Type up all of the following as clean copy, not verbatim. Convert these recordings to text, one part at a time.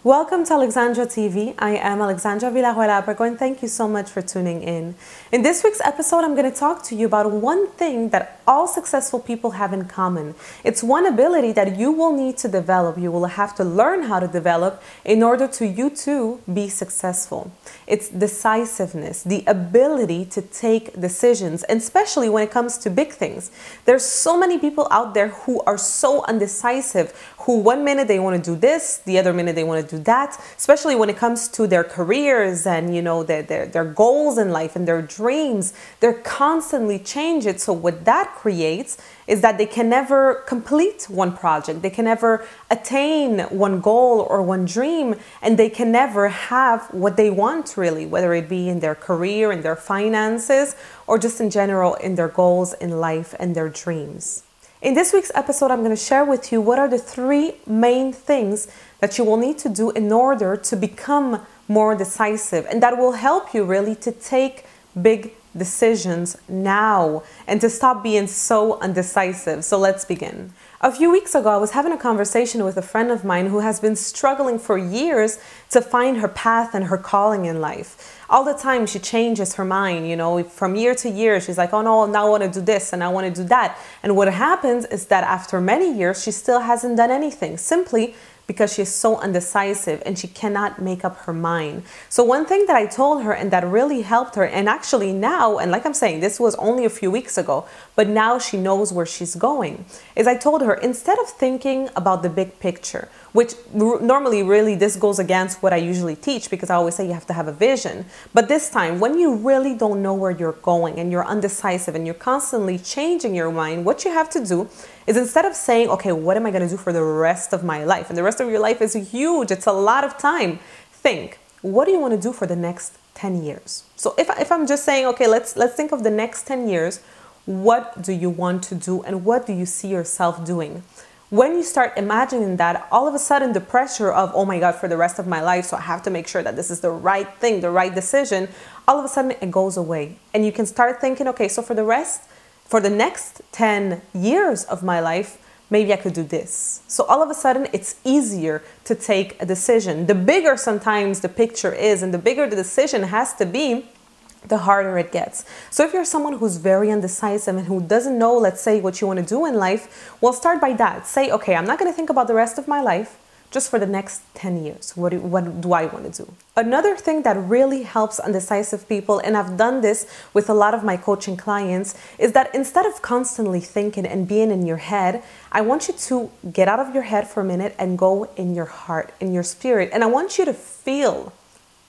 Welcome to AlexandraTV. I am Alexandra Villarroel Abrego, and thank you so much for tuning in. In this week's episode, I'm going to talk to you about one thing that all successful people have in common. It's one ability that you will need to develop. You will have to learn how to develop in order to you too be successful. It's decisiveness, the ability to take decisions, and especially when it comes to big things. There's so many people out there who are so undecisive, who one minute they want to do this, the other minute they want to do that, especially when it comes to their careers and their goals in life and their dreams. They're constantly changing. So what that creates is that they can never complete one project, they can never attain one goal or one dream, and they can never have what they want really, whether it be in their career, in their finances, or just in general in their goals in life and their dreams. In this week's episode, I'm going to share with you what are the three main things that you will need to do in order to become more decisive. And that will help you really to take big decisions now and to stop being so undecisive. So let's begin. A few weeks ago, I was having a conversation with a friend of mine who has been struggling for years to find her path and her calling in life. All the time she changes her mind, from year to year. She's like, oh no, now I want to do this and I want to do that. And what happens is that after many years, she still hasn't done anything, simply because she's so undecisive and she cannot make up her mind. So one thing that I told her and that really helped her, and actually now, and like I'm saying, this was only a few weeks ago, but now she knows where she's going, is I told her, instead of thinking about the big picture, which normally really this goes against what I usually teach, because I always say you have to have a vision. But this time, when you really don't know where you're going and you're undecisive and you're constantly changing your mind, what you have to do is, instead of saying, okay, what am I going to do for the rest of my life? And the rest of your life is huge. It's a lot of time. Think, what do you want to do for the next 10 years? So if I'm just saying, okay, let's think of the next 10 years, what do you want to do and what do you see yourself doing? When you start imagining that, all of a sudden the pressure of, oh my God, for the rest of my life, so I have to make sure that this is the right thing, the right decision, all of a sudden it goes away. And you can start thinking, okay, so for the next 10 years of my life, maybe I could do this. So all of a sudden it's easier to take a decision. The bigger sometimes the picture is and the bigger the decision has to be, the harder it gets. So if you're someone who's very undecisive and who doesn't know, let's say, what you want to do in life, well, start by that. Say, okay, I'm not going to think about the rest of my life, just for the next 10 years. What do I want to do? Another thing that really helps undecisive people, and I've done this with a lot of my coaching clients, is that instead of constantly thinking and being in your head, I want you to get out of your head for a minute and go in your heart, in your spirit. And I want you to feel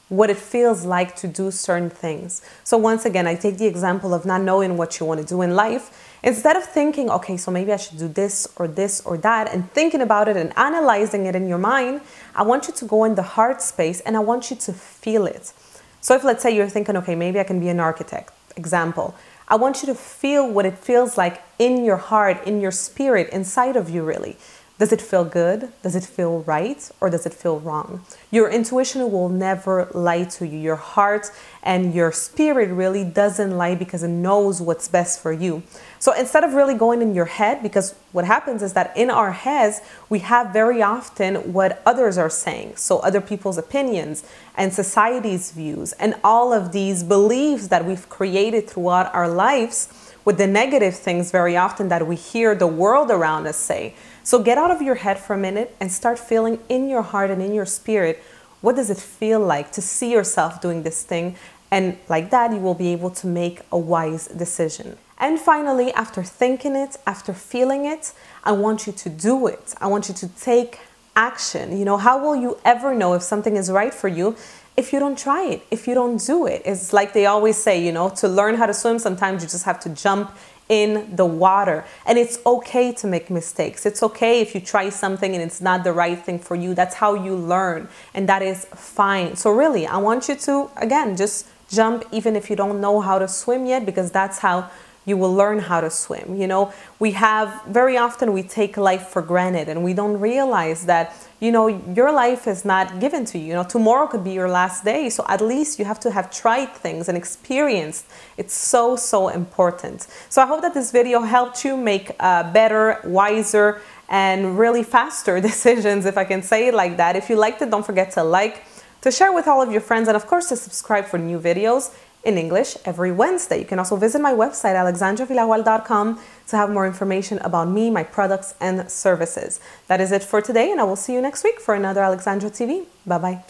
what it feels like to do certain things. So once again, I take the example of not knowing what you want to do in life. Instead of thinking, okay, so maybe I should do this or that, and thinking about it and analyzing it in your mind, I want you to go in the heart space and I want you to feel it. So if, let's say, you're thinking, okay, maybe I can be an architect, example, I want you to feel what it feels like in your heart, in your spirit, inside of you really. Does it feel good? Does it feel right? Or does it feel wrong? Your intuition will never lie to you. Your heart and your spirit really doesn't lie because it knows what's best for you. So instead of really going in your head, because what happens is that in our heads, we have very often what others are saying. So other people's opinions and society's views and all of these beliefs that we've created throughout our lives, with the negative things very often that we hear the world around us say. So get out of your head for a minute and start feeling in your heart and in your spirit, what does it feel like to see yourself doing this thing? And like that, you will be able to make a wise decision. And finally, after thinking it, after feeling it, I want you to do it. I want you to take action. How will you ever know if something is right for you if you don't try it, if you don't do it? It's like they always say, to learn how to swim, sometimes you just have to jump in the water. And it's okay to make mistakes. It's okay if you try something and it's not the right thing for you. That's how you learn, and that is fine. So really, I want you to, again, just jump even if you don't know how to swim yet, because that's how you will learn how to swim. Very often we take life for granted and we don't realize that, your life is not given to you. Tomorrow could be your last day. So at least you have to have tried things and experienced. It's so important. So I hope that this video helped you make a better, wiser, and really faster decisions, if I can say it like that. If you liked it, don't forget to like, to share with all of your friends, and of course to subscribe for new videos in English every Wednesday. You can also visit my website, AlexandraVillarroel.com, to have more information about me, my products, and services. That is it for today, and I will see you next week for another Alexandra TV. Bye-bye.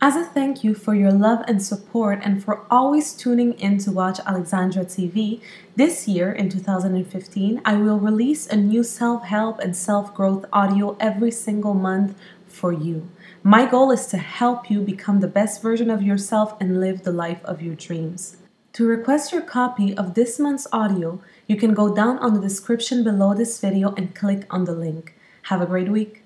As a thank you for your love and support and for always tuning in to watch Alexandra TV, this year in 2015, I will release a new self-help and self-growth audio every single month for you. My goal is to help you become the best version of yourself and live the life of your dreams. To request your copy of this month's audio, you can go down on the description below this video and click on the link. Have a great week.